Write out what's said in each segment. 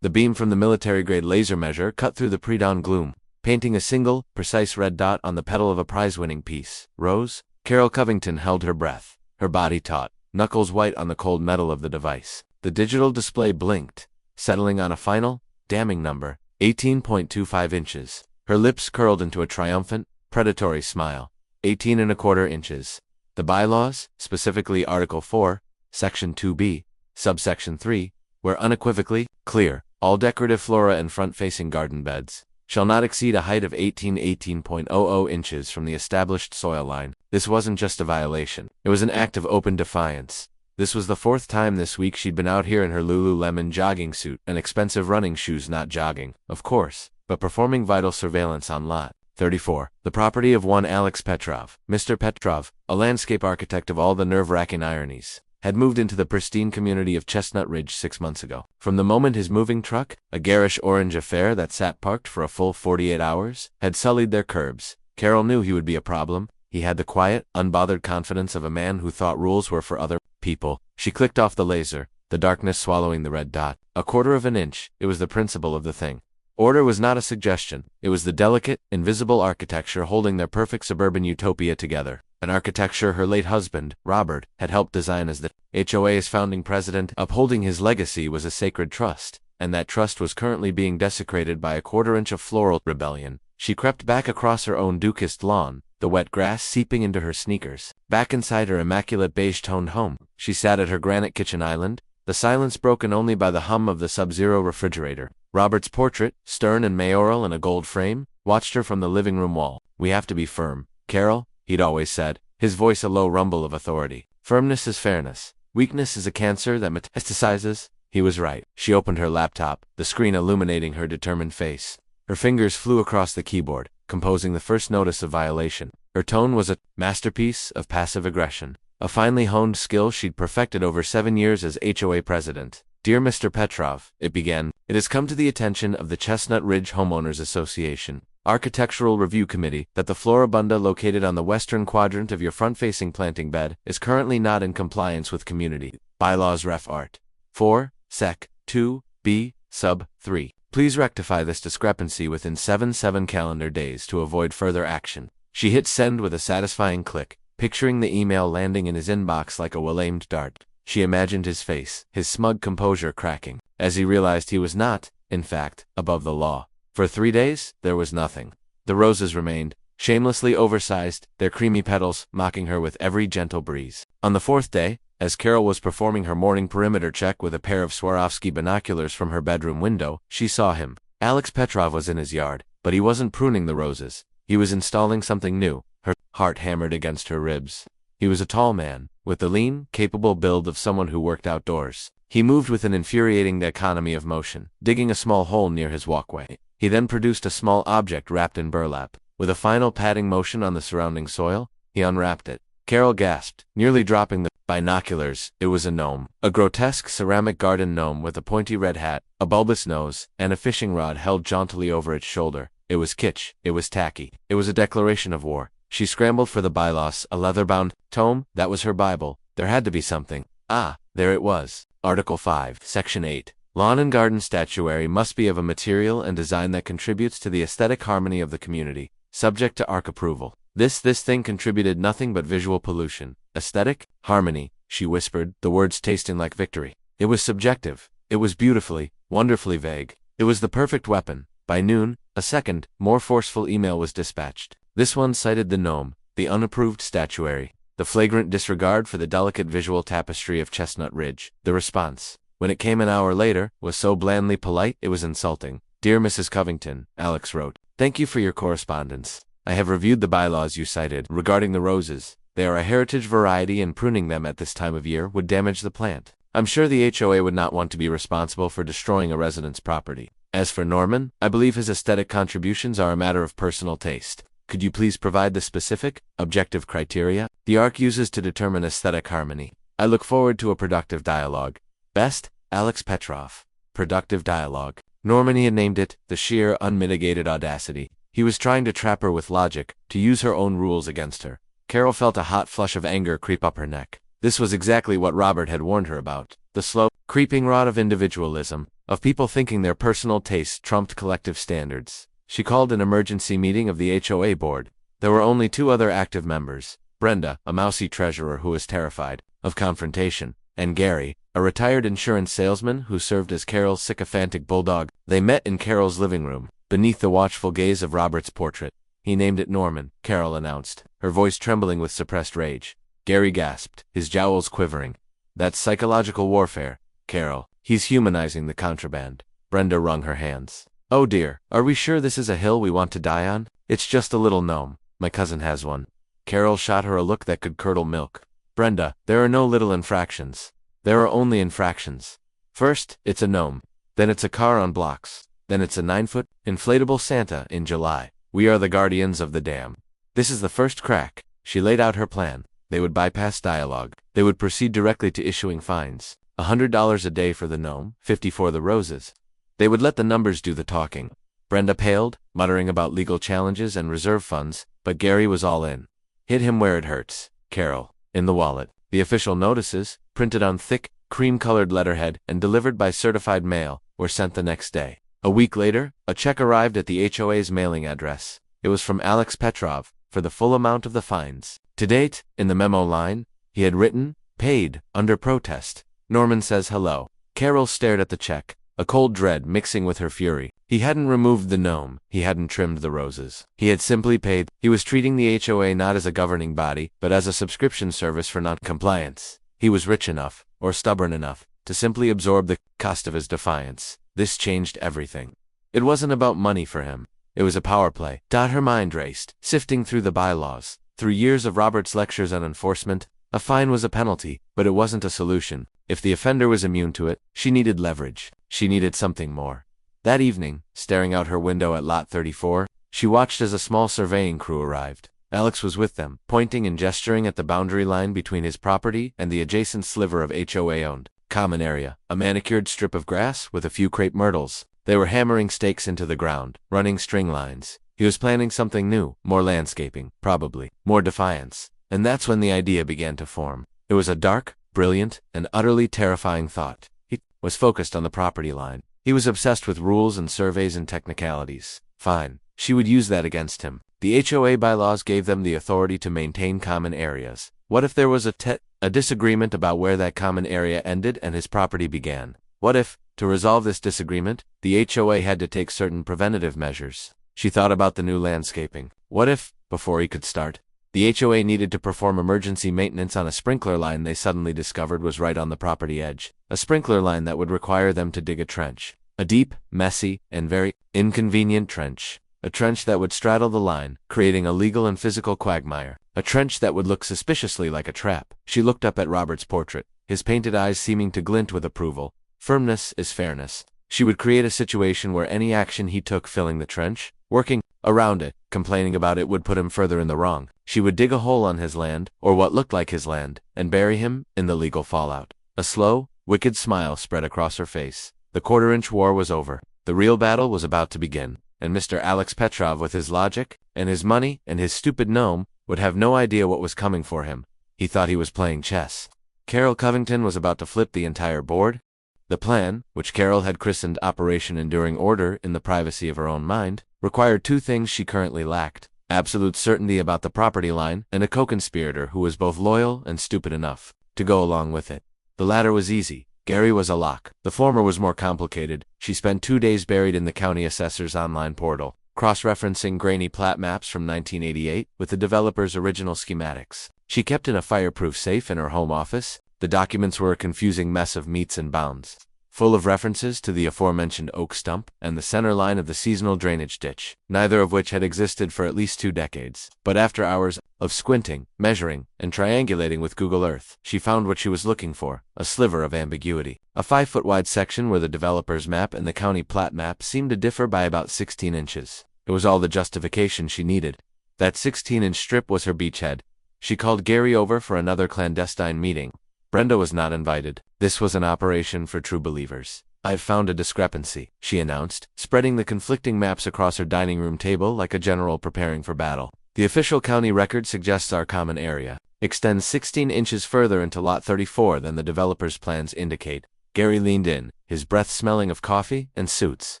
The beam from the military-grade laser measure cut through the pre-dawn gloom, painting a single, precise red dot on the petal of a prize-winning piece. Rose? Carol Covington held her breath, her body taut, knuckles white on the cold metal of the device. The digital display blinked, settling on a final, damning number, 18.25 inches. Her lips curled into a triumphant, predatory smile. 18¼ inches. The bylaws, specifically Article 4, Section 2b, Subsection 3, were unequivocally clear. All decorative flora and front-facing garden beds shall not exceed a height of 18.00 inches from the established soil line. This wasn't just a violation. It was an act of open defiance. This was the 4th time this week she'd been out here in her Lululemon jogging suit and expensive running shoes, not jogging, of course, but performing vital surveillance on Lot 34, the property of one Alex Petrov. Mr. Petrov, a landscape architect of all the nerve-wracking ironies, had moved into the pristine community of Chestnut Ridge 6 months ago. From the moment his moving truck, a garish orange affair that sat parked for a full 48 hours, had sullied their curbs, Carol knew he would be a problem. He had the quiet, unbothered confidence of a man who thought rules were for other people. She clicked off the laser, the darkness swallowing the red dot. 1/4 inch, it was the principle of the thing. Order was not a suggestion, it was the delicate, invisible architecture holding their perfect suburban utopia together. An architecture her late husband, Robert, had helped design as the HOA's founding president. Upholding his legacy was a sacred trust, and that trust was currently being desecrated by 1/4 inch of floral rebellion. She crept back across her own Duke-kissed lawn, the wet grass seeping into her sneakers. Back inside her immaculate beige-toned home, she sat at her granite kitchen island, the silence broken only by the hum of the Sub-Zero refrigerator. Robert's portrait, stern and mayoral in a gold frame, watched her from the living room wall. "We have to be firm, Carol," he'd always said, his voice a low rumble of authority. "Firmness is fairness. Weakness is a cancer that metastasizes." He was right. She opened her laptop, the screen illuminating her determined face. Her fingers flew across the keyboard, composing the first notice of violation. Her tone was a masterpiece of passive aggression, a finely honed skill she'd perfected over 7 years as HOA president. "Dear Mr. Petrov," it began, "it has come to the attention of the Chestnut Ridge Homeowners Association Architectural Review Committee that the floribunda located on the western quadrant of your front-facing planting bed is currently not in compliance with community bylaws Ref Art 4, Sec. 2, B, Sub. 3. Please rectify this discrepancy within 7 calendar days to avoid further action." She hit send with a satisfying click, picturing the email landing in his inbox like a well-aimed dart. She imagined his face, his smug composure cracking, as he realized he was not, in fact, above the law. For 3 days, there was nothing. The roses remained, shamelessly oversized, their creamy petals mocking her with every gentle breeze. On the 4th day, as Carol was performing her morning perimeter check with a pair of Swarovski binoculars from her bedroom window, she saw him. Alex Petrov was in his yard, but he wasn't pruning the roses. He was installing something new. Her heart hammered against her ribs. He was a tall man, with the lean, capable build of someone who worked outdoors. He moved with an infuriating economy of motion, digging a small hole near his walkway. He then produced a small object wrapped in burlap. With a final patting motion on the surrounding soil, he unwrapped it. Carol gasped, nearly dropping the binoculars. It was a gnome. A grotesque ceramic garden gnome with a pointy red hat, a bulbous nose, and a fishing rod held jauntily over its shoulder. It was kitsch. It was tacky. It was a declaration of war. She scrambled for the bylaws, a leather-bound tome. That was her Bible. There had to be something. Ah, there it was. Article 5, Section 8. Lawn and garden statuary must be of a material and design that contributes to the aesthetic harmony of the community, subject to ARC approval. This thing contributed nothing but visual pollution. Aesthetic? Harmony, she whispered, the words tasting like victory. It was subjective. It was beautifully, wonderfully vague. It was the perfect weapon. By noon, a second, more forceful email was dispatched. This one cited the gnome, the unapproved statuary, the flagrant disregard for the delicate visual tapestry of Chestnut Ridge. The response, when it came an hour later, was so blandly polite it was insulting. "Dear Mrs. Covington," Alex wrote, "thank you for your correspondence. I have reviewed the bylaws you cited regarding the roses. They are a heritage variety and pruning them at this time of year would damage the plant. I'm sure the HOA would not want to be responsible for destroying a resident's property. As for Norman, I believe his aesthetic contributions are a matter of personal taste. Could you please provide the specific, objective criteria the ARC uses to determine aesthetic harmony? I look forward to a productive dialogue. Best, Alex Petrov." Productive dialogue. Norman had named it, the sheer, unmitigated audacity. He was trying to trap her with logic, to use her own rules against her. Carol felt a hot flush of anger creep up her neck. This was exactly what Robert had warned her about. The slow, creeping rot of individualism, of people thinking their personal tastes trumped collective standards. She called an emergency meeting of the HOA board. There were only 2 other active members: Brenda, a mousy treasurer who was terrified of confrontation, and Gary, a retired insurance salesman who served as Carol's sycophantic bulldog. They met in Carol's living room, beneath the watchful gaze of Robert's portrait. "He named it Norman," Carol announced, her voice trembling with suppressed rage. Gary gasped, his jowls quivering. "That's psychological warfare, Carol. He's humanizing the contraband." Brenda wrung her hands. "Oh dear, are we sure this is a hill we want to die on? It's just a little gnome. My cousin has one." Carol shot her a look that could curdle milk. "Brenda, there are no little infractions. There are only infractions. First, it's a gnome. Then it's a car on blocks. Then it's a 9-foot, inflatable Santa in July. We are the guardians of the dam. This is the first crack." She laid out her plan. They would bypass dialogue. They would proceed directly to issuing fines. $100 a day for the gnome, 50 for the roses. They would let the numbers do the talking. Brenda paled, muttering about legal challenges and reserve funds, but Gary was all in. "Hit him where it hurts, Carol." In the wallet, the official notices, printed on thick, cream-colored letterhead and delivered by certified mail, were sent the next day. A week later, a check arrived at the HOA's mailing address. It was from Alex Petrov, for the full amount of the fines. To date, in the memo line, he had written, "Paid, under protest. Norman says hello." Carol stared at the check, a cold dread mixing with her fury. He hadn't removed the gnome, he hadn't trimmed the roses. He had simply paid. He was treating the HOA not as a governing body, but as a subscription service for non-compliance. He was rich enough, or stubborn enough, to simply absorb the cost of his defiance. This changed everything. It wasn't about money for him. It was a power play. Her mind raced, sifting through the bylaws. Through years of Robert's lectures on enforcement, a fine was a penalty, but it wasn't a solution. If the offender was immune to it, she needed leverage. She needed something more. That evening, staring out her window at Lot 34, she watched as a small surveying crew arrived. Alex was with them, pointing and gesturing at the boundary line between his property and the adjacent sliver of HOA-owned common area, a manicured strip of grass with a few crepe myrtles. They were hammering stakes into the ground, running string lines. He was planning something new, more landscaping, probably, more defiance. And that's when the idea began to form. It was a dark, brilliant, and utterly terrifying thought. He was focused on the property line. He was obsessed with rules and surveys and technicalities. Fine. She would use that against him. The HOA bylaws gave them the authority to maintain common areas. What if there was a disagreement about where that common area ended and his property began? What if, to resolve this disagreement, the HOA had to take certain preventative measures? She thought about the new landscaping. What if, before he could start, the HOA needed to perform emergency maintenance on a sprinkler line they suddenly discovered was right on the property edge? A sprinkler line that would require them to dig a trench. A deep, messy, and very inconvenient trench. A trench that would straddle the line, creating a legal and physical quagmire. A trench that would look suspiciously like a trap. She looked up at Robert's portrait, his painted eyes seeming to glint with approval. Firmness is fairness. She would create a situation where any action he took filling the trench, working around it, complaining about it would put him further in the wrong. She would dig a hole on his land, or what looked like his land, and bury him in the legal fallout. A slow, wicked smile spread across her face. The quarter-inch war was over. The real battle was about to begin. And Mr. Alex Petrov, with his logic, and his money, and his stupid gnome, would have no idea what was coming for him. He thought he was playing chess. Carol Covington was about to flip the entire board. The plan, which Carol had christened Operation Enduring Order in the privacy of her own mind, required 2 things she currently lacked: absolute certainty about the property line, and a co-conspirator who was both loyal and stupid enough to go along with it. The latter was easy. Gary was a lock. The former was more complicated. She spent 2 days buried in the county assessor's online portal, cross-referencing grainy plat maps from 1988 with the developer's original schematics. She kept in a fireproof safe in her home office. The documents were a confusing mess of meets and bounds, full of references to the aforementioned oak stump and the center line of the seasonal drainage ditch, neither of which had existed for at least 2 decades. But after hours of squinting, measuring, and triangulating with Google Earth, she found what she was looking for: a sliver of ambiguity. A 5-foot-wide section where the developer's map and the county plat map seemed to differ by about 16 inches. It was all the justification she needed. That 16-inch strip was her beachhead. She called Gary over for another clandestine meeting. Brenda was not invited. This was an operation for true believers. "I've found a discrepancy," she announced, spreading the conflicting maps across her dining room table like a general preparing for battle. "The official county record suggests our common area extends 16 inches further into Lot 34 than the developer's plans indicate. Gary leaned in, his breath smelling of coffee and suits.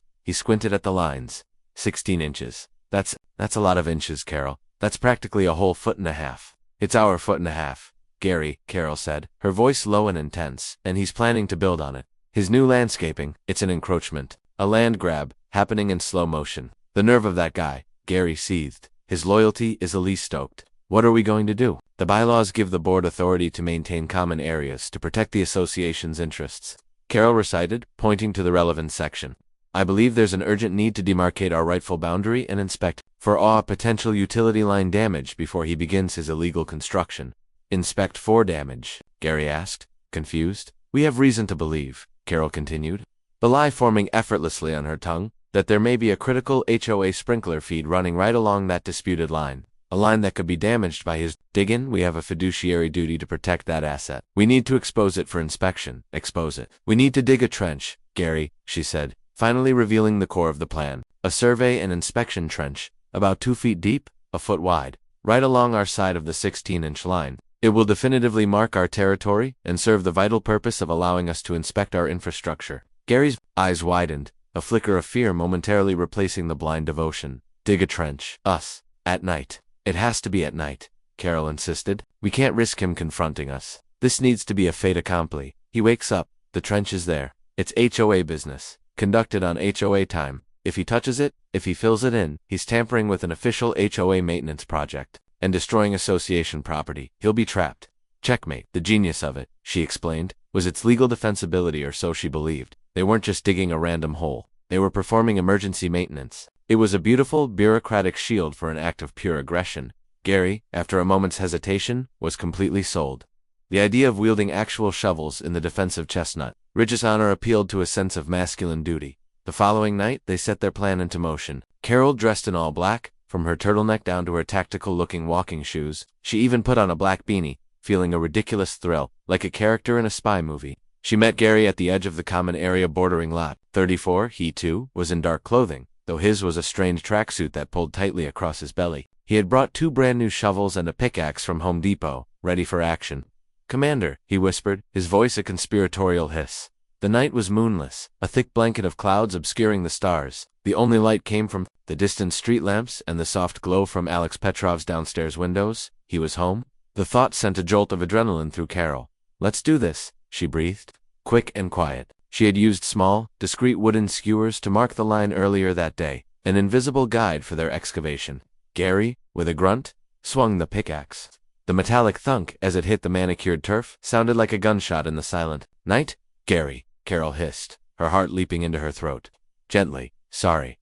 He squinted at the lines. 16 inches. That's a lot of inches, Carol. That's practically a whole 1.5 feet. It's our 1.5 feet, Gary, Carol said, her voice low and intense, and he's planning to build on it. His new landscaping, it's an encroachment. A land grab, happening in slow motion. The nerve of that guy, Gary seethed. His loyalty is Elise stoked. What are we going to do? The bylaws give the board authority to maintain common areas to protect the association's interests. Carol recited, pointing to the relevant section. I believe there's an urgent need to demarcate our rightful boundary and inspect for all potential utility line damage before he begins his illegal construction. Inspect for damage? Gary asked, confused. We have reason to believe, Carol continued, the lie forming effortlessly on her tongue, that there may be a critical HOA sprinkler feed running right along that disputed line. A line that could be damaged by his dig-in. We have a fiduciary duty to protect that asset. We need to expose it for inspection. Expose it. We need to dig a trench, Gary, she said, finally revealing the core of the plan. A survey and inspection trench, about 2 feet deep, a foot wide, right along our side of the 16-inch line. It will definitively mark our territory and serve the vital purpose of allowing us to inspect our infrastructure. Gary's eyes widened, a flicker of fear momentarily replacing the blind devotion. Dig a trench. Us. At night. It has to be at night, Carol insisted. We can't risk him confronting us. This needs to be a fait accompli. He wakes up. The trench is there. It's HOA business. Conducted on HOA time. If he touches it, if he fills it in, he's tampering with an official HOA maintenance project and destroying association property. He'll be trapped. Checkmate. The genius of it, she explained, was its legal defensibility, or so she believed. They weren't just digging a random hole. They were performing emergency maintenance. It was a beautiful, bureaucratic shield for an act of pure aggression. Gary, after a moment's hesitation, was completely sold. The idea of wielding actual shovels in the defense of Chestnut Ridge's honor appealed to a sense of masculine duty. The following night, they set their plan into motion. Carol, dressed in all black, from her turtleneck down to her tactical-looking walking shoes, she even put on a black beanie, feeling a ridiculous thrill, like a character in a spy movie. She met Gary at the edge of the common area bordering Lot 34. He, too, was in dark clothing, though his was a strange tracksuit that pulled tightly across his belly. He had brought 2 brand-new shovels and a pickaxe from Home Depot, ready for action. Commander, he whispered, his voice a conspiratorial hiss. The night was moonless, a thick blanket of clouds obscuring the stars. The only light came from the distant street lamps and the soft glow from Alex Petrov's downstairs windows. He was home. The thought sent a jolt of adrenaline through Carol. Let's do this, she breathed. Quick and quiet. She had used small, discreet wooden skewers to mark the line earlier that day, an invisible guide for their excavation. Gary, with a grunt, swung the pickaxe. The metallic thunk as it hit the manicured turf sounded like a gunshot in the silent night. Gary, Carol hissed, her heart leaping into her throat. Gently. Sorry.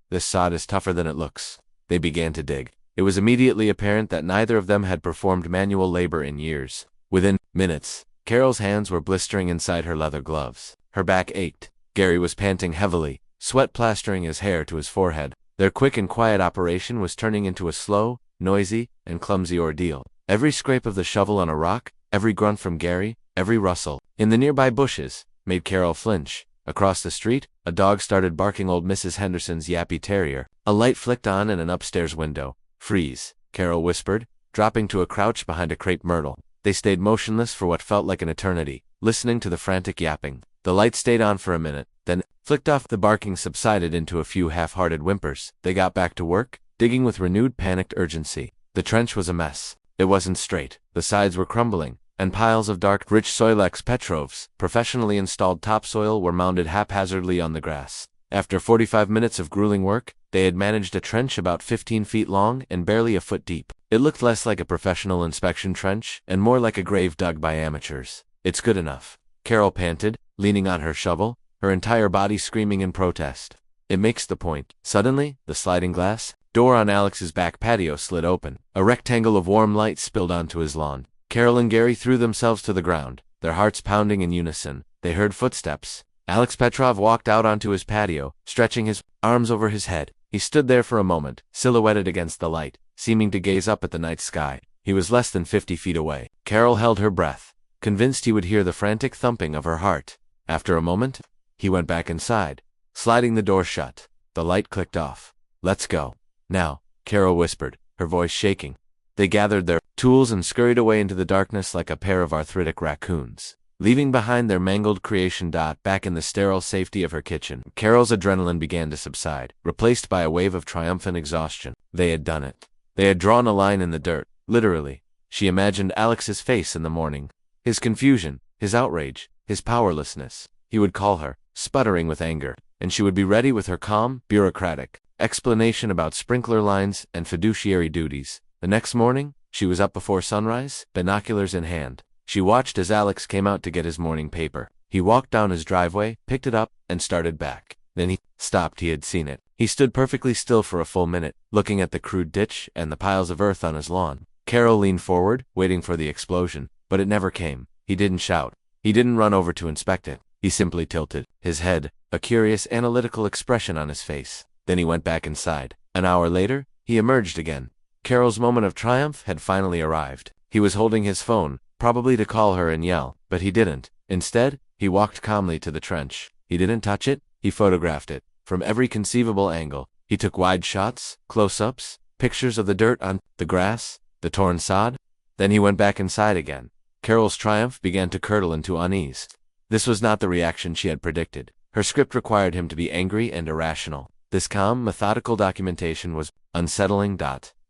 This sod is tougher than it looks. They began to dig. It was immediately apparent that neither of them had performed manual labor in years. Within minutes, Carol's hands were blistering inside her leather gloves. Her back ached. Gary was panting heavily, sweat plastering his hair to his forehead. Their quick and quiet operation was turning into a slow, noisy, and clumsy ordeal. Every scrape of the shovel on a rock, every grunt from Gary, every rustle in the nearby bushes, made Carol flinch. Across the street, a dog started barking, old Mrs. Henderson's yappy terrier. A light flicked on in an upstairs window. Freeze, Carol whispered, dropping to a crouch behind a crepe myrtle. They stayed motionless for what felt like an eternity, listening to the frantic yapping. The light stayed on for a minute, then flicked off. The barking subsided into a few half-hearted whimpers. They got back to work, digging with renewed panicked urgency. The trench was a mess. It wasn't straight. The sides were crumbling, and piles of dark, rich Soilex Petrov's professionally installed topsoil were mounded haphazardly on the grass. After 45 minutes of grueling work, they had managed a trench about 15 feet long and barely a foot deep. It looked less like a professional inspection trench and more like a grave dug by amateurs. It's good enough, Carol panted, leaning on her shovel, her entire body screaming in protest. It makes the point. Suddenly, the sliding glass door on Alex's back patio slid open. A rectangle of warm light spilled onto his lawn. Carol and Gary threw themselves to the ground, their hearts pounding in unison. They heard footsteps. Alex Petrov walked out onto his patio, stretching his arms over his head. He stood there for a moment, silhouetted against the light, seeming to gaze up at the night sky. He was less than 50 feet away. Carol held her breath, convinced he would hear the frantic thumping of her heart. After a moment, he went back inside, sliding the door shut. The light clicked off. Let's go. Now, Carol whispered, her voice shaking. They gathered their tools and scurried away into the darkness like a pair of arthritic raccoons, leaving behind their mangled creation. Back in the sterile safety of her kitchen, Carol's adrenaline began to subside, replaced by a wave of triumphant exhaustion. They had done it. They had drawn a line in the dirt, literally. She imagined Alex's face in the morning. His confusion, his outrage, his powerlessness. He would call her, sputtering with anger, and she would be ready with her calm, bureaucratic explanation about sprinkler lines and fiduciary duties. The next morning, she was up before sunrise, binoculars in hand. She watched as Alex came out to get his morning paper. He walked down his driveway, picked it up, and started back. Then he stopped. He had seen it. He stood perfectly still for a full minute, looking at the crude ditch and the piles of earth on his lawn. Carol leaned forward, waiting for the explosion, but it never came. He didn't shout. He didn't run over to inspect it. He simply tilted his head, a curious analytical expression on his face. Then he went back inside. An hour later, he emerged again. Carol's moment of triumph had finally arrived. He was holding his phone, probably to call her and yell, but he didn't. Instead, he walked calmly to the trench. He didn't touch it, he photographed it. From every conceivable angle, he took wide shots, close-ups, pictures of the dirt on the grass, the torn sod. Then he went back inside again. Carol's triumph began to curdle into unease. This was not the reaction she had predicted. Her script required him to be angry and irrational. This calm, methodical documentation was unsettling.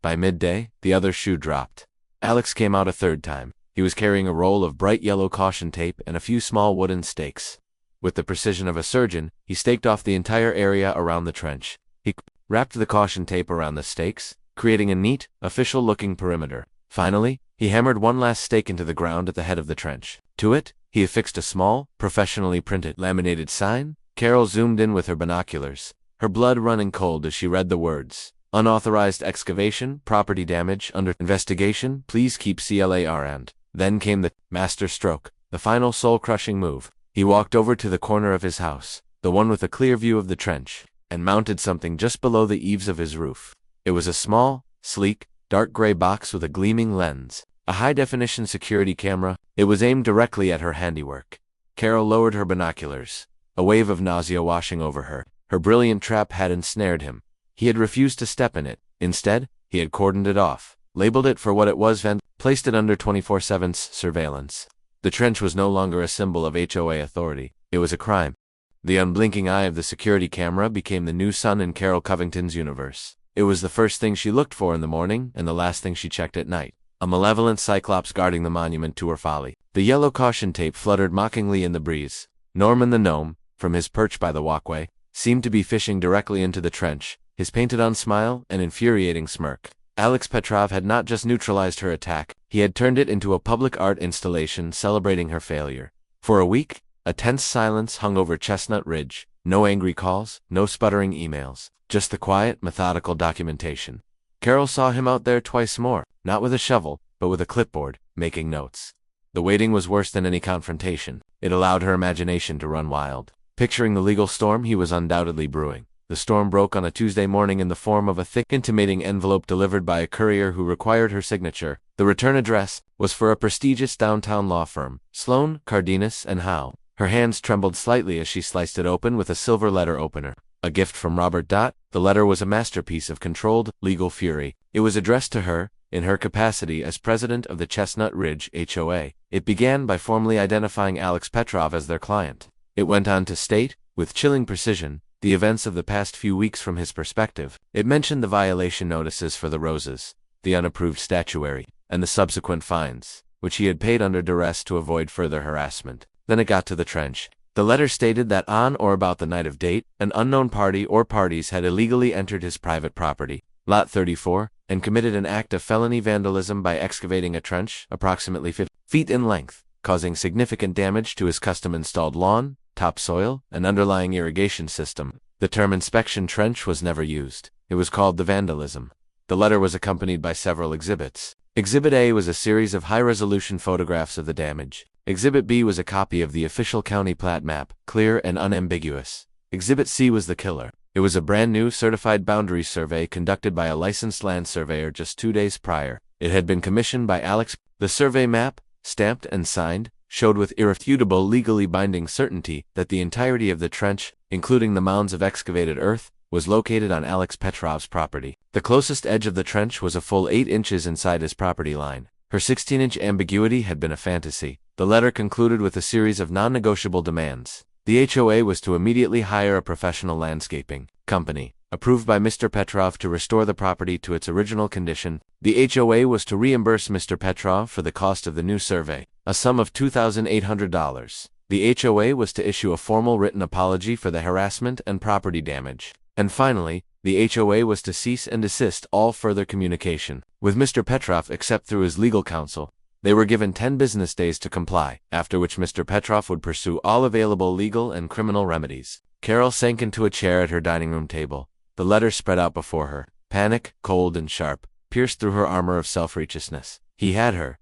By midday, the other shoe dropped. Alex came out a third time. He was carrying a roll of bright yellow caution tape and a few small wooden stakes. With the precision of a surgeon, he staked off the entire area around the trench. He wrapped the caution tape around the stakes, creating a neat, official-looking perimeter. Finally, he hammered one last stake into the ground at the head of the trench. To it, he affixed a small, professionally printed, laminated sign. Carol zoomed in with her binoculars, her blood running cold as she read the words. Unauthorized excavation, property damage, under investigation, please keep CLAR. And then came the master stroke, the final soul-crushing move. He walked over to the corner of his house, the one with a clear view of the trench, and mounted something just below the eaves of his roof. It was a small, sleek, dark gray box with a gleaming lens, a high-definition security camera. It was aimed directly at her handiwork. Carol lowered her binoculars, a wave of nausea washing over her. Her brilliant trap had ensnared him. He had refused to step in it. Instead, he had cordoned it off, labeled it for what it was, and placed it under 24/7's surveillance. The trench was no longer a symbol of HOA authority. It was a crime. The unblinking eye of the security camera became the new sun in Carol Covington's universe. It was the first thing she looked for in the morning and the last thing she checked at night. A malevolent cyclops guarding the monument to her folly. The yellow caution tape fluttered mockingly in the breeze. Norman the gnome, from his perch by the walkway, seemed to be fishing directly into the trench, his painted-on smile an infuriating smirk. Alex Petrov had not just neutralized her attack, he had turned it into a public art installation celebrating her failure. For a week, a tense silence hung over Chestnut Ridge. No angry calls, no sputtering emails, just the quiet, methodical documentation. Carol saw him out there twice more, not with a shovel, but with a clipboard, making notes. The waiting was worse than any confrontation. It allowed her imagination to run wild. Picturing the legal storm he was undoubtedly brewing. The storm broke on a Tuesday morning in the form of a thick, intimating envelope delivered by a courier who required her signature. The return address was for a prestigious downtown law firm, Sloan, Cardenas, and Howe. Her hands trembled slightly as she sliced it open with a silver letter opener. A gift from Robert. The letter was a masterpiece of controlled, legal fury. It was addressed to her, in her capacity as president of the Chestnut Ridge HOA. It began by formally identifying Alex Petrov as their client. It went on to state, with chilling precision, the events of the past few weeks from his perspective. It mentioned the violation notices for the roses, the unapproved statuary, and the subsequent fines, which he had paid under duress to avoid further harassment. Then it got to the trench. The letter stated that on or about the night of date, an unknown party or parties had illegally entered his private property, Lot 34, and committed an act of felony vandalism by excavating a trench approximately 50 feet in length, causing significant damage to his custom-installed lawn, topsoil, and underlying irrigation system. The term inspection trench was never used. It was called the vandalism. The letter was accompanied by several exhibits. Exhibit A was a series of high-resolution photographs of the damage. Exhibit B was a copy of the official county plat map, clear and unambiguous. Exhibit C was the killer. It was a brand-new certified boundary survey conducted by a licensed land surveyor just 2 days prior. It had been commissioned by Alex. The survey map, stamped and signed, showed with irrefutable legally binding certainty that the entirety of the trench, including the mounds of excavated earth, was located on Alex Petrov's property. The closest edge of the trench was a full 8 inches inside his property line. Her 16-inch ambiguity had been a fantasy. The letter concluded with a series of non-negotiable demands. The HOA was to immediately hire a professional landscaping company, approved by Mr. Petrov, to restore the property to its original condition. The HOA was to reimburse Mr. Petrov for the cost of the new survey, a sum of $2,800. The HOA was to issue a formal written apology for the harassment and property damage. And finally, the HOA was to cease and desist all further communication with Mr. Petrov except through his legal counsel. They were given 10 business days to comply, after which Mr. Petrov would pursue all available legal and criminal remedies. Carol sank into a chair at her dining room table. The letter spread out before her. Panic, cold and sharp, pierced through her armor of self-righteousness. He had her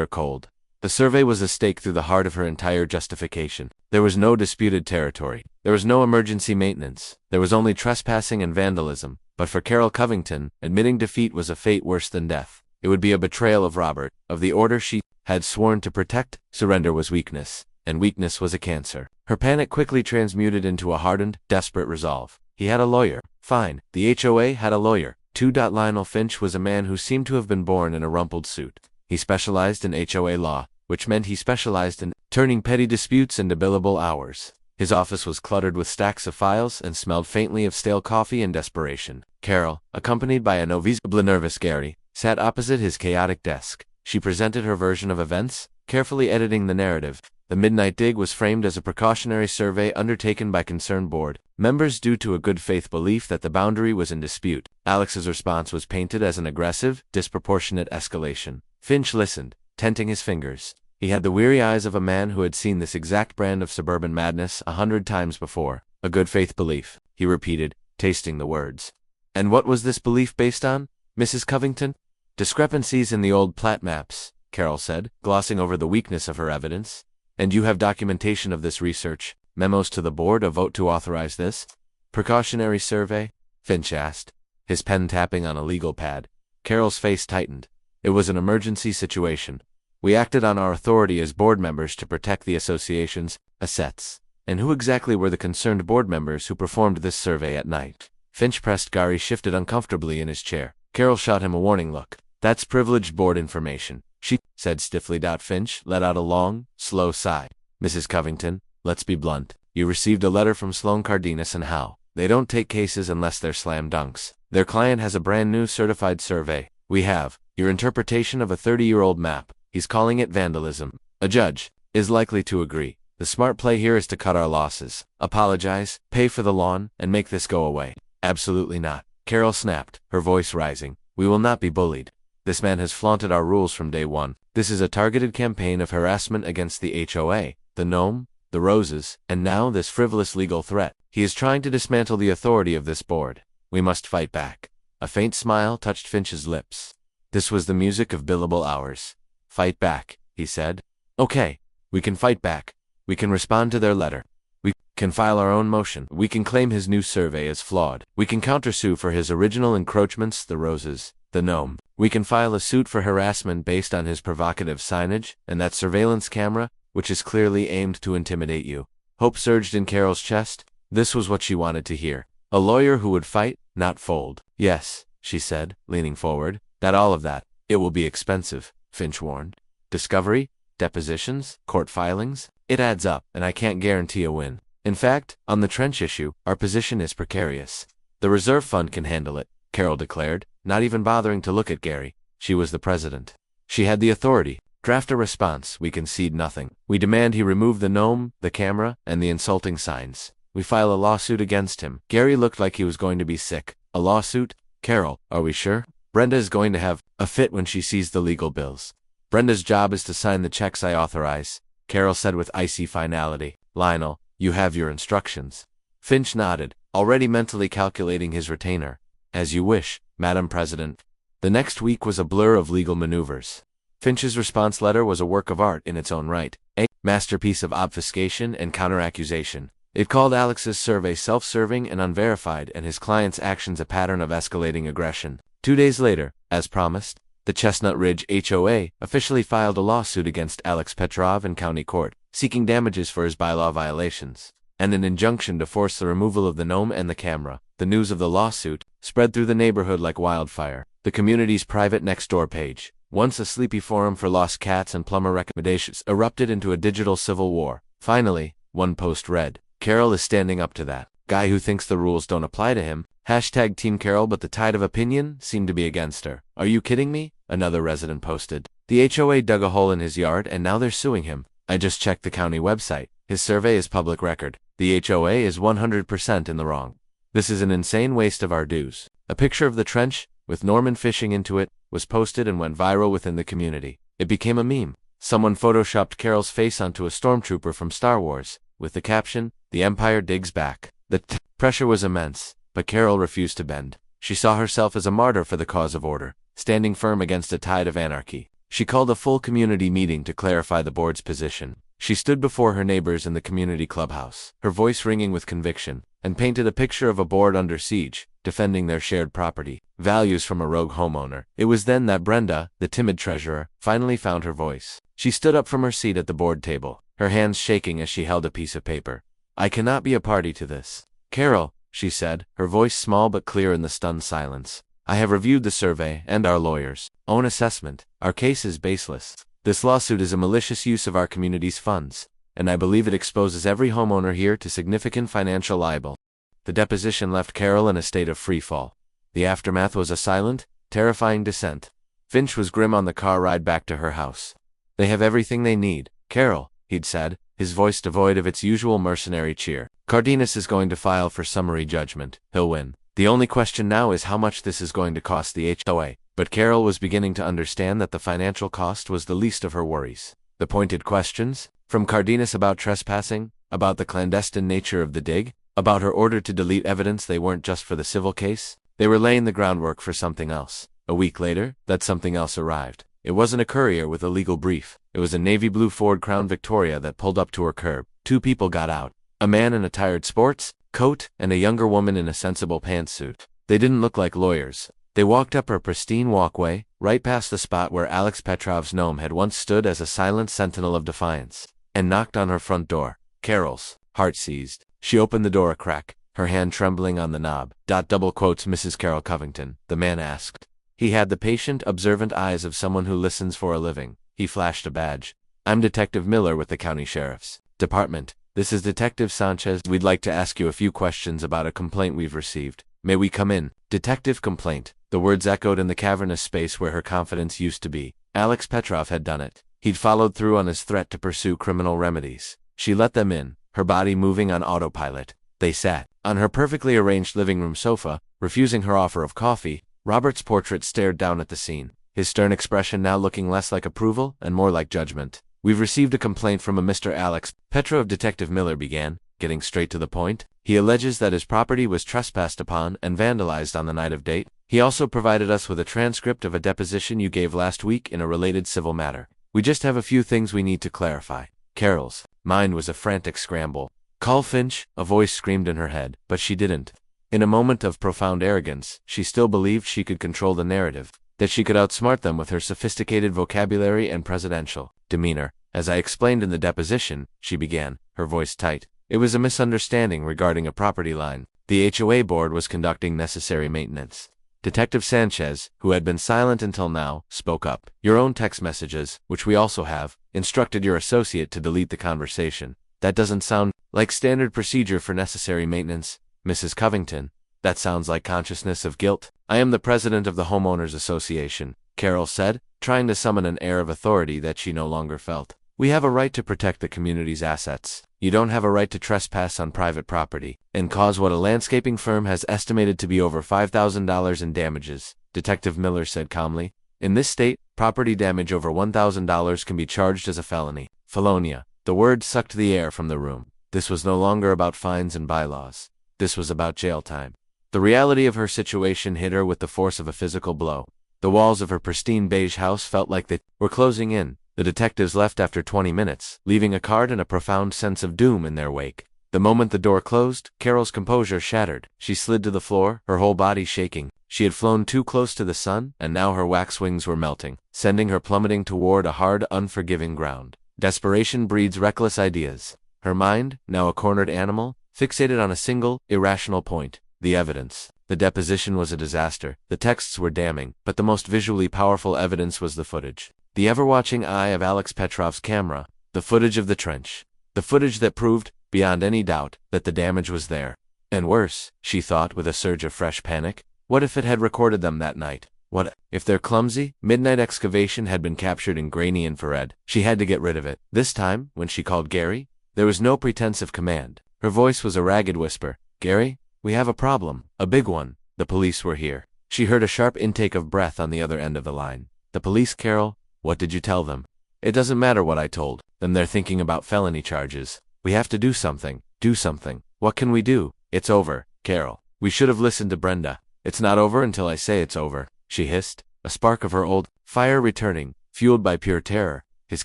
cold. The survey was a stake through the heart of her entire justification. There was no disputed territory. There was no emergency maintenance. There was only trespassing and vandalism. But for Carol Covington, admitting defeat was a fate worse than death. It would be a betrayal of Robert, of the order she had sworn to protect. Surrender was weakness, and weakness was a cancer. Her panic quickly transmuted into a hardened, desperate resolve. He had a lawyer. Fine. The HOA had a lawyer. Lionel Finch was a man who seemed to have been born in a rumpled suit. He specialized in HOA law, which meant he specialized in turning petty disputes into billable hours. His office was cluttered with stacks of files and smelled faintly of stale coffee and desperation. Carol, accompanied by a novisibly nervous Gary, sat opposite his chaotic desk. She presented her version of events, carefully editing the narrative. The midnight dig was framed as a precautionary survey undertaken by concerned board members due to a good faith belief that the boundary was in dispute. Alex's response was painted as an aggressive, disproportionate escalation. Finch listened, tenting his fingers. He had the weary eyes of a man who had seen this exact brand of suburban madness 100 times before. A good faith belief, he repeated, tasting the words. And what was this belief based on, Mrs. Covington? Discrepancies in the old plat maps, Carol said, glossing over the weakness of her evidence. And you have documentation of this research, memos to the board, a vote to authorize this precautionary survey? Finch asked, his pen tapping on a legal pad. Carol's face tightened. It was an emergency situation. We acted on our authority as board members to protect the association's assets. And who exactly were the concerned board members who performed this survey at night? Finch pressed. Gary shifted uncomfortably in his chair. Carol shot him a warning look. That's privileged board information, she said stiffly. Finch let out a long, slow sigh. Mrs. Covington, let's be blunt. You received a letter from Sloan Cardenas and Howe. They don't take cases unless they're slam dunks. Their client has a brand new certified survey. We have your interpretation of a 30-year-old map. He's calling it vandalism. A judge is likely to agree. The smart play here is to cut our losses, apologize, pay for the lawn, and make this go away. Absolutely not. Carol snapped, her voice rising. We will not be bullied. This man has flaunted our rules from day one. This is a targeted campaign of harassment against the HOA, the gnome, the roses, and now this frivolous legal threat. He is trying to dismantle the authority of this board. We must fight back. A faint smile touched Finch's lips. This was the music of billable hours. Fight back, he said. Okay, we can fight back. We can respond to their letter. We can file our own motion. We can claim his new survey as flawed. We can countersue for his original encroachments, the roses, the gnome. We can file a suit for harassment based on his provocative signage and that surveillance camera, which is clearly aimed to intimidate you. Hope surged in Carol's chest. This was what she wanted to hear. A lawyer who would fight, not fold. Yes, she said, leaning forward. All of that. It will be expensive, Finch warned. Discovery, depositions, court filings. It adds up, and I can't guarantee a win. In fact, on the trench issue, our position is precarious. The reserve fund can handle it, Carol declared, not even bothering to look at Gary. She was the president. She had the authority. Draft a response. We concede nothing. We demand he remove the gnome, the camera, and the insulting signs. We file a lawsuit against him. Gary looked like he was going to be sick. A lawsuit? Carol, are we sure? Brenda is going to have a fit when she sees the legal bills. Brenda's job is to sign the checks I authorize, Carol said with icy finality. Lionel, you have your instructions. Finch nodded, already mentally calculating his retainer. As you wish, Madam President. The next week was a blur of legal maneuvers. Finch's response letter was a work of art in its own right, a masterpiece of obfuscation and counteraccusation. It called Alex's survey self-serving and unverified and his client's actions a pattern of escalating aggression. 2 days later, as promised, the Chestnut Ridge HOA officially filed a lawsuit against Alex Petrov in county court, seeking damages for his bylaw violations. and an injunction to force the removal of the gnome and the camera. The news of the lawsuit spread through the neighborhood like wildfire. The community's private Nextdoor page, once a sleepy forum for lost cats and plumber recommendations, erupted into a digital civil war. Finally, one post read, "Carol is standing up to that guy who thinks the rules don't apply to him. Hashtag Team Carol, but the tide of opinion seemed to be against her. Are you kidding me?" Another resident posted. "The HOA dug a hole in his yard and now they're suing him. I just checked the county website. His survey is public record. The HOA is 100% in the wrong. This is an insane waste of our dues." A picture of the trench, with Norman fishing into it, was posted and went viral within the community. It became a meme. Someone photoshopped Carol's face onto a stormtrooper from Star Wars, with the caption, "The Empire digs back." The pressure was immense, but Carol refused to bend. She saw herself as a martyr for the cause of order, standing firm against a tide of anarchy. She called a full community meeting to clarify the board's position. She stood before her neighbors in the community clubhouse, her voice ringing with conviction, and painted a picture of a board under siege, defending their shared property values from a rogue homeowner. It was then that Brenda, the timid treasurer, finally found her voice. She stood up from her seat at the board table, her hands shaking as she held a piece of paper. "I cannot be a party to this. Carol," she said, her voice small but clear in the stunned silence, "I have reviewed the survey and our lawyers' own assessment. Our case is baseless. This lawsuit is a malicious use of our community's funds, and I believe it exposes every homeowner here to significant financial liability." The deposition left Carol in a state of freefall. The aftermath was a silent, terrifying descent. Finch was grim on the car ride back to her house. "They have everything they need, Carol," he'd said, his voice devoid of its usual mercenary cheer. "Cardenas is going to file for summary judgment. He'll win. The only question now is how much this is going to cost the HOA." But Carol was beginning to understand that the financial cost was the least of her worries. The pointed questions, from Cardenas about trespassing, about the clandestine nature of the dig, about her order to delete evidence, they weren't just for the civil case. They were laying the groundwork for something else. A week later, that something else arrived. It wasn't a courier with a legal brief. It was a navy blue Ford Crown Victoria that pulled up to her curb. Two people got out. A man in a tired sports coat and a younger woman in a sensible pantsuit. They didn't look like lawyers. They walked up her pristine walkway, right past the spot where Alex Petrov's gnome had once stood as a silent sentinel of defiance, and knocked on her front door. Carol's heart seized. She opened the door a crack, her hand trembling on the knob. "Mrs. Carol Covington?" the man asked. He had the patient, observant eyes of someone who listens for a living. He flashed a badge. "I'm Detective Miller with the County Sheriff's Department. This is Detective Sanchez. We'd like to ask you a few questions about a complaint we've received. May we come in?" "Detective complaint." The words echoed in the cavernous space where her confidence used to be. Alex Petrov had done it. He'd followed through on his threat to pursue criminal remedies. She let them in, her body moving on autopilot. They sat on her perfectly arranged living room sofa, refusing her offer of coffee. Robert's portrait stared down at the scene, his stern expression now looking less like approval and more like judgment. "We've received a complaint from a Mr. Alex Petrov," Detective Miller began, getting straight to the point. "He alleges that his property was trespassed upon and vandalized on the night of date. He also provided us with a transcript of a deposition you gave last week in a related civil matter. We just have a few things we need to clarify." Carol's mind was a frantic scramble. "Call Finch," a voice screamed in her head, but she didn't. In a moment of profound arrogance, she still believed she could control the narrative, that she could outsmart them with her sophisticated vocabulary and presidential demeanor. "As I explained in the deposition," she began, her voice tight, "it was a misunderstanding regarding a property line. The HOA board was conducting necessary maintenance." Detective Sanchez, who had been silent until now, spoke up. "Your own text messages, which we also have, instructed your associate to delete the conversation. That doesn't sound like standard procedure for necessary maintenance, Mrs. Covington. That sounds like consciousness of guilt." "I am the president of the Homeowners Association," Carol said, trying to summon an air of authority that she no longer felt. "We have a right to protect the community's assets. You don't have a right to trespass on private property and cause what a landscaping firm has estimated to be over $5,000 in damages," Detective Miller said calmly. "In this state, property damage over $1,000 can be charged as a felony." Felonia. The word sucked the air from the room. This was no longer about fines and bylaws. This was about jail time. The reality of her situation hit her with the force of a physical blow. The walls of her pristine beige house felt like they were closing in. The detectives left after 20 minutes, leaving a card and a profound sense of doom in their wake. The moment the door closed, Carol's composure shattered. She slid to the floor, her whole body shaking. She had flown too close to the sun, and now her wax wings were melting, sending her plummeting toward a hard, unforgiving ground. Desperation breeds reckless ideas. Her mind, now a cornered animal, fixated on a single, irrational point: the evidence. The deposition was a disaster. The texts were damning, but the most visually powerful evidence was the footage. The ever-watching eye of Alex Petrov's camera. The footage of the trench. The footage that proved, beyond any doubt, that the damage was there. And worse, she thought with a surge of fresh panic, what if it had recorded them that night? What if their clumsy, midnight excavation had been captured in grainy infrared? She had to get rid of it. This time, when she called Gary, there was no pretense of command. Her voice was a ragged whisper. "Gary, we have a problem. A big one. The police were here." She heard a sharp intake of breath on the other end of the line. "The police, Carol? What did you tell them?" "It doesn't matter what I told them. They're thinking about felony charges. We have to do something. Do something." "What can we do?" "It's over, Carol. We should have listened to Brenda." "It's not over until I say it's over," she hissed, a spark of her old fire returning, fueled by pure terror. His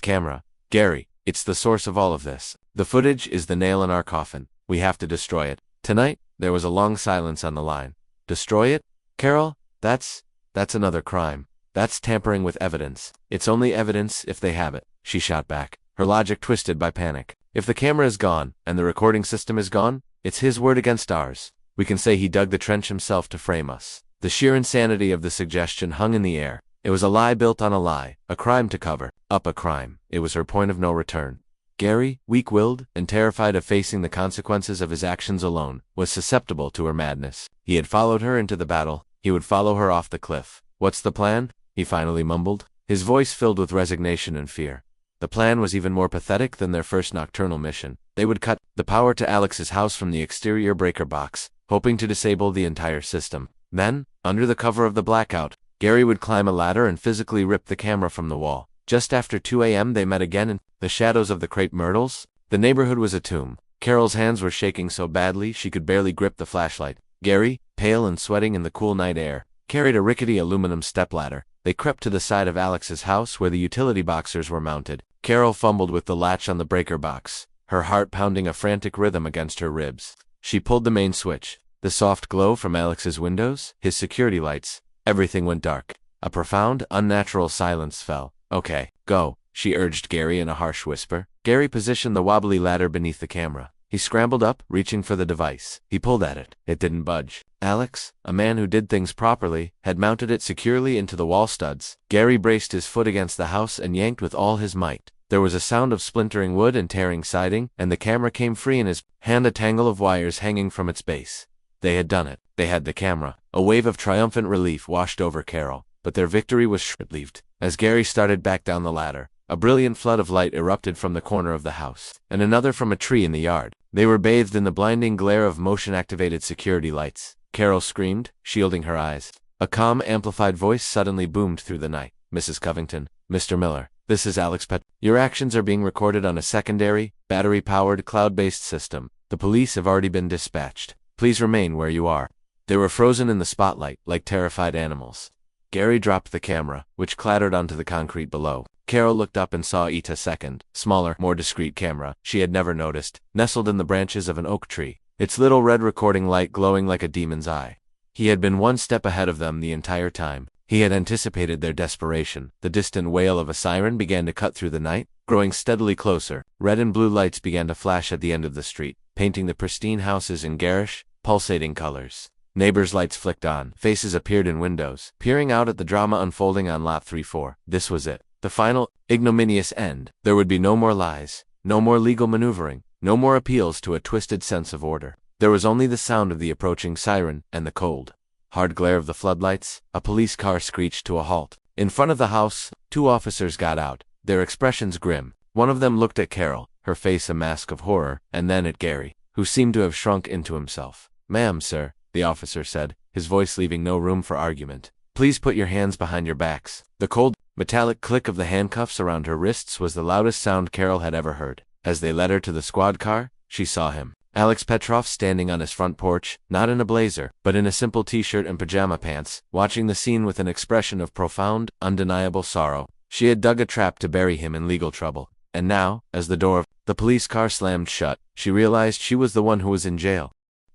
camera. "Gary, it's the source of all of this. The footage is the nail in our coffin. We have to destroy it. Tonight." There was a long silence on the line. "Destroy it? Carol, that's another crime. That's tampering with evidence." "It's only evidence if they have it," she shot back, her logic twisted by panic. "If the camera is gone, and the recording system is gone, it's his word against ours. We can say he dug the trench himself to frame us." The sheer insanity of the suggestion hung in the air. It was a lie built on a lie, a crime to cover up a crime. It was her point of no return. Gary, weak-willed and terrified of facing the consequences of his actions alone, was susceptible to her madness. He had followed her into the battle. He would follow her off the cliff. "What's the plan?" he finally mumbled, his voice filled with resignation and fear. The plan was even more pathetic than their first nocturnal mission. They would cut the power to Alex's house from the exterior breaker box, hoping to disable the entire system. Then, under the cover of the blackout, Gary would climb a ladder and physically rip the camera from the wall. Just after 2 a.m. they met again in the shadows of the crepe myrtles. The neighborhood was a tomb. Carol's hands were shaking so badly she could barely grip the flashlight. Gary, pale and sweating in the cool night air, carried a rickety aluminum stepladder. They crept to the side of Alex's house where the utility boxers were mounted. Carol fumbled with the latch on the breaker box, her heart pounding a frantic rhythm against her ribs. She pulled the main switch. The soft glow from Alex's windows, his security lights, everything went dark. A profound, unnatural silence fell. "Okay, go," she urged Gary in a harsh whisper. Gary positioned the wobbly ladder beneath the camera. He scrambled up, reaching for the device. He pulled at it. It didn't budge. Alex, a man who did things properly, had mounted it securely into the wall studs. Gary braced his foot against the house and yanked with all his might. There was a sound of splintering wood and tearing siding, and the camera came free in his hand, a tangle of wires hanging from its base. They had done it. They had the camera. A wave of triumphant relief washed over Carol, but their victory was short-lived. As Gary started back down the ladder, a brilliant flood of light erupted from the corner of the house, and another from a tree in the yard. They were bathed in the blinding glare of motion-activated security lights. Carol screamed, shielding her eyes. A calm, amplified voice suddenly boomed through the night. "Mrs. Covington, Mr. Miller, this is Alex Pet. Your actions are being recorded on a secondary, battery-powered, cloud-based system. The police have already been dispatched. Please remain where you are." They were frozen in the spotlight, like terrified animals. Gary dropped the camera, which clattered onto the concrete below. Carol looked up and saw Ita's second, smaller, more discreet camera she had never noticed, nestled in the branches of an oak tree, its little red recording light glowing like a demon's eye. He had been one step ahead of them the entire time. He had anticipated their desperation. The distant wail of a siren began to cut through the night, growing steadily closer. Red and blue lights began to flash at the end of the street, painting the pristine houses in garish, pulsating colors. Neighbors' lights flicked on. Faces appeared in windows, peering out at the drama unfolding on Lot 3-4. This was it. The final, ignominious end. There would be no more lies, no more legal maneuvering, no more appeals to a twisted sense of order. There was only the sound of the approaching siren and the cold, hard glare of the floodlights. A police car screeched to a halt. In front of the house, 2 officers got out, their expressions grim. One of them looked at Carol, her face a mask of horror, and then at Gary, who seemed to have shrunk into himself. "Ma'am, sir," the officer said, his voice leaving no room for argument. "Please put your hands behind your backs." The cold, metallic click of the handcuffs around her wrists was the loudest sound Carol had ever heard. As they led her to the squad car, she saw him. Alex Petrov standing on his front porch, not in a blazer, but in a simple t-shirt and pajama pants, watching the scene with an expression of profound, undeniable sorrow. She had dug a trap to bury him in legal trouble. And now, as the door of the police car slammed shut, she realized she was the one who was in jail.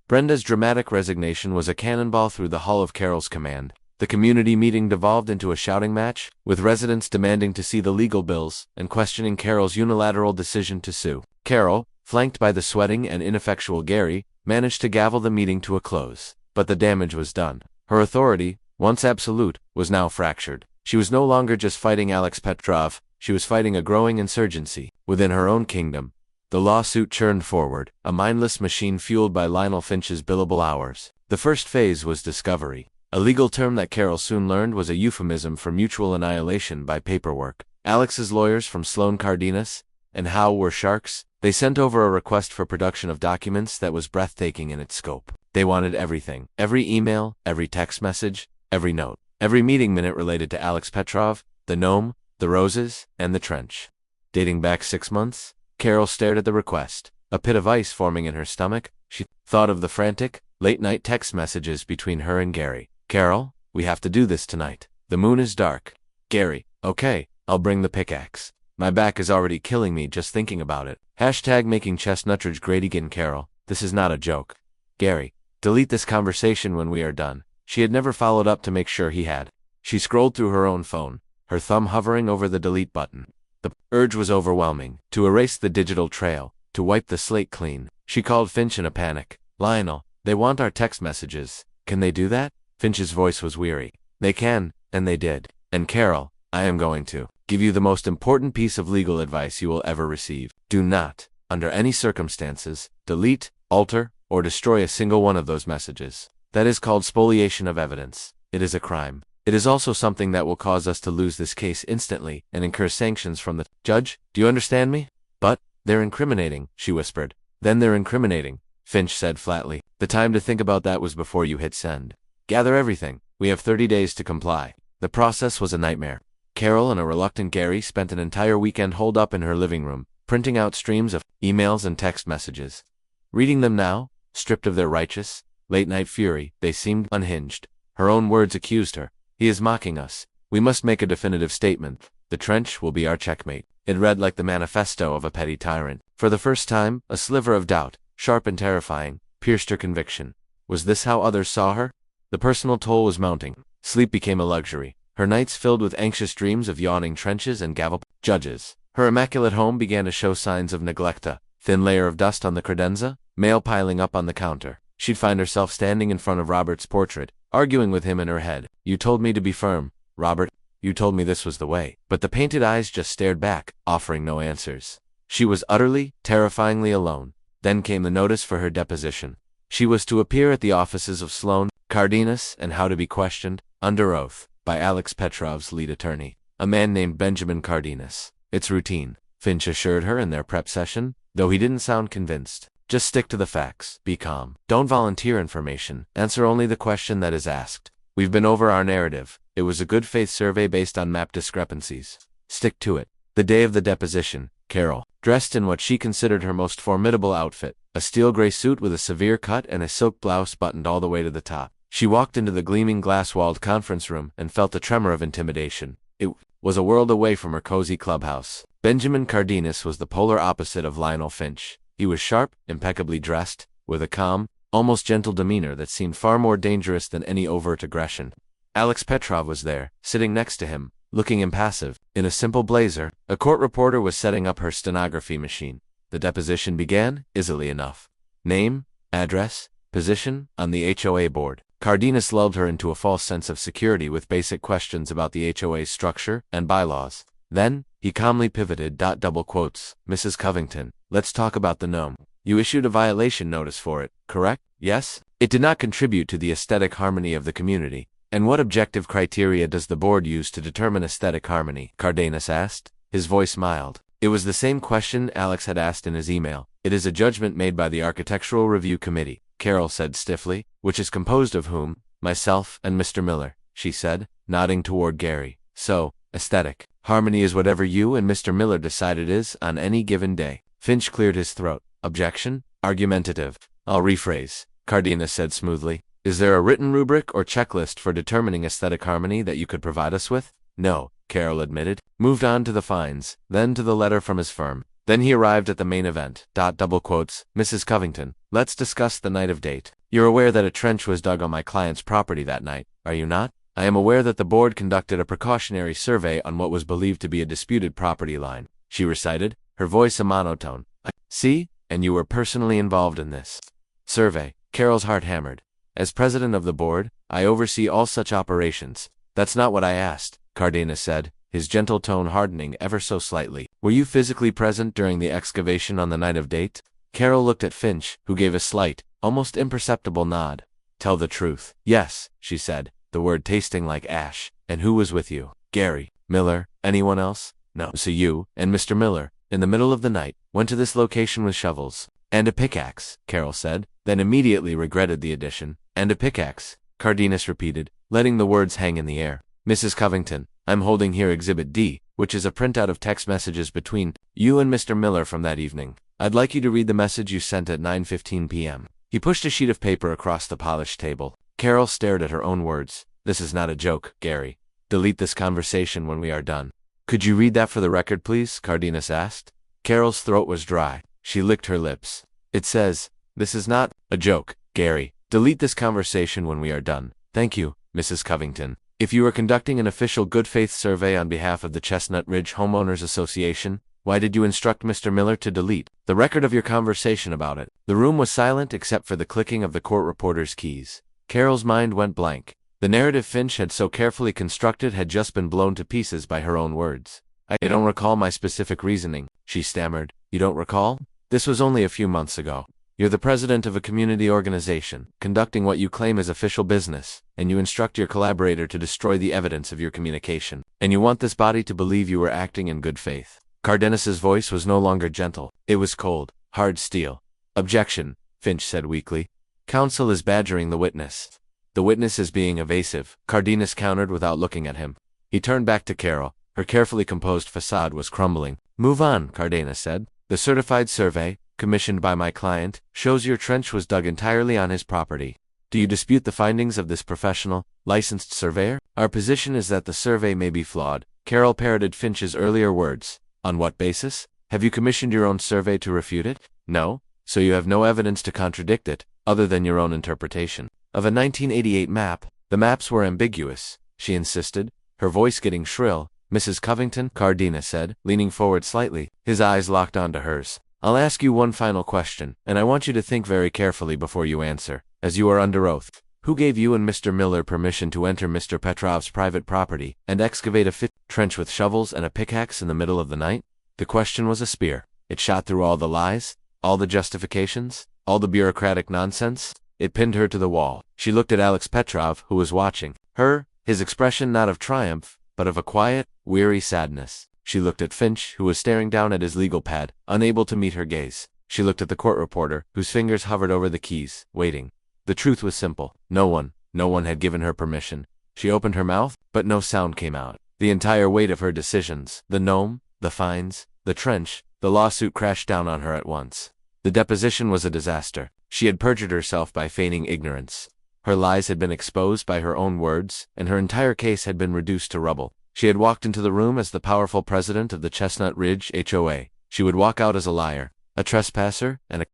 Brenda's dramatic resignation was a cannonball through the hull of Carol's command. The community meeting devolved into a shouting match, with residents demanding to see the legal bills and questioning Carol's unilateral decision to sue. Carol, flanked by the sweating and ineffectual Gary, managed to gavel the meeting to a close. But the damage was done. Her authority, once absolute, was now fractured. She was no longer just fighting Alex Petrov, she was fighting a growing insurgency within her own kingdom. The lawsuit churned forward, a mindless machine fueled by Lionel Finch's billable hours. The first phase was discovery. A legal term that Carol soon learned was a euphemism for mutual annihilation by paperwork. Alex's lawyers from Sloan Cardenas and Howe were sharks. They sent over a request for production of documents that was breathtaking in its scope. They wanted everything. Every email, every text message, every note, every meeting minute related to Alex Petrov, the gnome, the roses, and the trench. Dating back 6 months, Carol stared at the request, a pit of ice forming in her stomach. She thought of the frantic, late-night text messages between her and Gary. Carol, we have to do this tonight. The moon is dark. Gary, okay, I'll bring the pickaxe. My back is already killing me just thinking about it. Hashtag making chestnutridge great again. Carol, this is not a joke. Gary, delete this conversation when we are done. She had never followed up to make sure he had. She scrolled through her own phone, her thumb hovering over the delete button. The urge was overwhelming, to erase the digital trail, to wipe the slate clean. She called Finch in a panic. Lionel, they want our text messages. Can they do that? Finch's voice was weary. They can, and they did. And Carol, I am going to give you the most important piece of legal advice you will ever receive. Do not, under any circumstances, delete, alter, or destroy a single one of those messages. That is called spoliation of evidence. It is a crime. It is also something that will cause us to lose this case instantly and incur sanctions from the judge. Do you understand me? But they're incriminating, she whispered. Then they're incriminating, Finch said flatly. The time to think about that was before you hit send. Gather everything. We have 30 days to comply. The process was a nightmare. Carol and a reluctant Gary spent an entire weekend holed up in her living room, printing out streams of emails and text messages. Reading them now, stripped of their righteous, late-night fury, they seemed unhinged. Her own words accused her. He is mocking us. We must make a definitive statement. The trench will be our checkmate. It read like the manifesto of a petty tyrant. For the first time, a sliver of doubt, sharp and terrifying, pierced her conviction. Was this how others saw her? The personal toll was mounting. Sleep became a luxury. Her nights filled with anxious dreams of yawning trenches and gavel judges. Her immaculate home began to show signs of neglect. A thin layer of dust on the credenza, mail piling up on the counter. She'd find herself standing in front of Robert's portrait, arguing with him in her head. You told me to be firm, Robert. You told me this was the way. But the painted eyes just stared back, offering no answers. She was utterly, terrifyingly alone. Then came the notice for her deposition. She was to appear at the offices of Sloan, Cardenas, and how to be questioned, under oath, by Alex Petrov's lead attorney, a man named Benjamin Cardenas. It's routine, Finch assured her in their prep session, though he didn't sound convinced. Just stick to the facts. Be calm. Don't volunteer information. Answer only the question that is asked. We've been over our narrative. It was a good faith survey based on map discrepancies. Stick to it. The day of the deposition, Carol, dressed in what she considered her most formidable outfit, a steel gray suit with a severe cut and a silk blouse buttoned all the way to the top. She walked into the gleaming glass-walled conference room and felt a tremor of intimidation. It was a world away from her cozy clubhouse. Benjamin Cardenas was the polar opposite of Lionel Finch. He was sharp, impeccably dressed, with a calm, almost gentle demeanor that seemed far more dangerous than any overt aggression. Alex Petrov was there, sitting next to him, looking impassive. In a simple blazer, a court reporter was setting up her stenography machine. The deposition began, easily enough. Name, address, position, on the HOA board. Cardenas lulled her into a false sense of security with basic questions about the HOA's structure and bylaws. Then, he calmly pivoted. Double quotes. Mrs. Covington, let's talk about the gnome. You issued a violation notice for it, correct? Yes? It did not contribute to the aesthetic harmony of the community. And what objective criteria does the board use to determine aesthetic harmony? Cardenas asked, his voice mild. It was the same question Alex had asked in his email. It is a judgment made by the Architectural Review Committee, Carol said stiffly. Which is composed of whom? Myself and Mr. Miller, she said, nodding toward Gary. So, aesthetic harmony is whatever you and Mr. Miller decide it is on any given day. Finch cleared his throat. Objection? Argumentative. I'll rephrase, Cardenas said smoothly. Is there a written rubric or checklist for determining aesthetic harmony that you could provide us with? No, Carol admitted. Moved on to the fines, then to the letter from his firm. Then he arrived at the main event. Double quotes. Mrs. Covington, let's discuss the night of date. You're aware that a trench was dug on my client's property that night, are you not? I am aware that the board conducted a precautionary survey on what was believed to be a disputed property line, she recited, her voice a monotone. See? And you were personally involved in this survey. Carol's heart hammered. As president of the board, I oversee all such operations. That's not what I asked, Cardenas said, his gentle tone hardening ever so slightly. Were you physically present during the excavation on the night of date? Carol looked at Finch, who gave a slight, almost imperceptible nod. Tell the truth. Yes, she said, the word tasting like ash. And who was with you? Gary, Miller, anyone else? No. So you, and Mr. Miller, in the middle of the night, went to this location with shovels. And a pickaxe, Carol said, then immediately regretted the addition. And a pickaxe, Cardenas repeated, letting the words hang in the air. Mrs. Covington, I'm holding here Exhibit D, which is a printout of text messages between you and Mr. Miller from that evening. I'd like you to read the message you sent at 9:15 p.m. He pushed a sheet of paper across the polished table. Carol stared at her own words. This is not a joke, Gary. Delete this conversation when we are done. Could you read that for the record, please? Cardenas asked. Carol's throat was dry. She licked her lips. It says, this is not a joke, Gary. Delete this conversation when we are done. Thank you, Mrs. Covington. If you were conducting an official good faith survey on behalf of the Chestnut Ridge Homeowners Association, why did you instruct Mr. Miller to delete the record of your conversation about it? The room was silent except for the clicking of the court reporter's keys. Carol's mind went blank. The narrative Finch had so carefully constructed had just been blown to pieces by her own words. I don't recall my specific reasoning, she stammered. You don't recall? This was only a few months ago. You're the president of a community organization, conducting what you claim is official business, and you instruct your collaborator to destroy the evidence of your communication. And you want this body to believe you were acting in good faith. Cardenas's voice was no longer gentle. It was cold, hard steel. Objection, Finch said weakly. Counsel is badgering the witness. The witness is being evasive, Cardenas countered without looking at him. He turned back to Carol. Her carefully composed facade was crumbling. Move on, Cardenas said. The certified survey, commissioned by my client, shows your trench was dug entirely on his property. Do you dispute the findings of this professional, licensed surveyor? Our position is that the survey may be flawed. Carol parroted Finch's earlier words. On what basis? Have you commissioned your own survey to refute it? No, so you have no evidence to contradict it, other than your own interpretation. Of a 1988 map, the maps were ambiguous, she insisted, her voice getting shrill. Mrs. Covington, Cardenas said, leaning forward slightly, his eyes locked onto hers. I'll ask you one final question, and I want you to think very carefully before you answer, as you are under oath. Who gave you and Mr. Miller permission to enter Mr. Petrov's private property and excavate a trench with shovels and a pickaxe in the middle of the night? The question was a spear. It shot through all the lies, all the justifications, all the bureaucratic nonsense. It pinned her to the wall. She looked at Alex Petrov, who was watching her, his expression not of triumph, but of a quiet, weary sadness. She looked at Finch, who was staring down at his legal pad, unable to meet her gaze. She looked at the court reporter, whose fingers hovered over the keys, waiting. The truth was simple. No one had given her permission. She opened her mouth, but no sound came out. The entire weight of her decisions, the gnome, the fines, the trench, the lawsuit crashed down on her at once. The deposition was a disaster. She had perjured herself by feigning ignorance. Her lies had been exposed by her own words, and her entire case had been reduced to rubble. She had walked into the room as the powerful president of the Chestnut Ridge HOA. She would walk out as a liar, a trespasser, and a